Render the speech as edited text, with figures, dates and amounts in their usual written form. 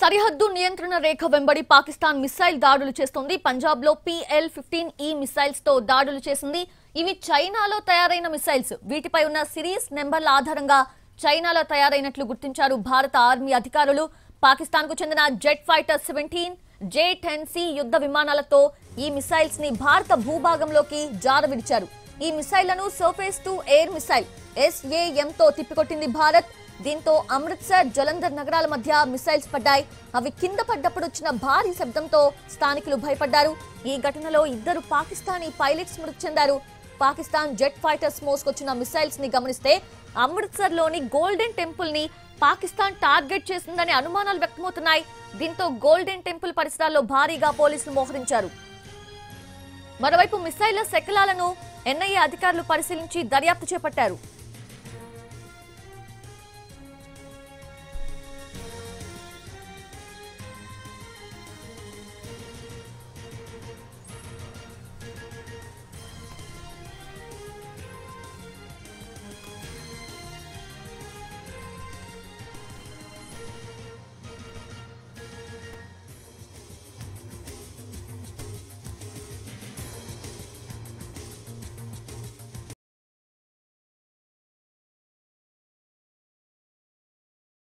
సరిహద్దు నియంత్రణ రేఖ వెంబడి పాకిస్తాన్ మిసైల్ దాడులు చేస్తోంది. పంజాబ్ లో PL-15E మిసైల్స్ తో దాడులు చేసింది. ఇవి చైనాలో తయారైన మిసైల్స్. వీటిపై ఉన్న సిరీస్ నెంబర్ల ఆధారంగా చైనాలో తయారైనట్లు గుర్తించారు భారత ఆర్మీ అధికారులు. పాకిస్తాన్ కు చెందిన జెట్ ఫైటర్ 17, J-10C యుద్ధ విమానాలతో ఈ మిసైల్స్ ని భారత భూభాగంలోకి జారవిడిచారు. ఈ మిసైళ్లను surface to air missile SAM తో తిప్పికొట్టింది భారత్. దీంతో అమృత్సర్, జలంధర్ నగరాల మధ్య మిసైల్స్ పడ్డాయి. అవి కింద పడ్డప్పుడు వచ్చిన భారీ శబ్దంతో స్థానికులు భయపడ్డారు. ఈ ఘటనలో 2 పాకిస్తానీ పైలట్స్ మృతి చెందారు. పాకిస్తాన్ జెట్ ఫైటర్స్ మోసుకొచ్చిన మిసైల్స్ ని గమనిస్తే అమృత్సర్ లోని గోల్డెన్ టెంపుల్ ని పాకిస్తాన్ టార్గెట్ చేసిందనే అనుమానాలు వ్యక్తమవుతున్నాయి. దీంతో గోల్డెన్ టెంపుల్ పరిసరాల్లో భారీగా పోలీసులు మోహరించారు. మరోవైపు మిసైళ్ల శకలాలను NIA అధికారులు పరిశీలించి దర్యాప్తు చేపట్టారు.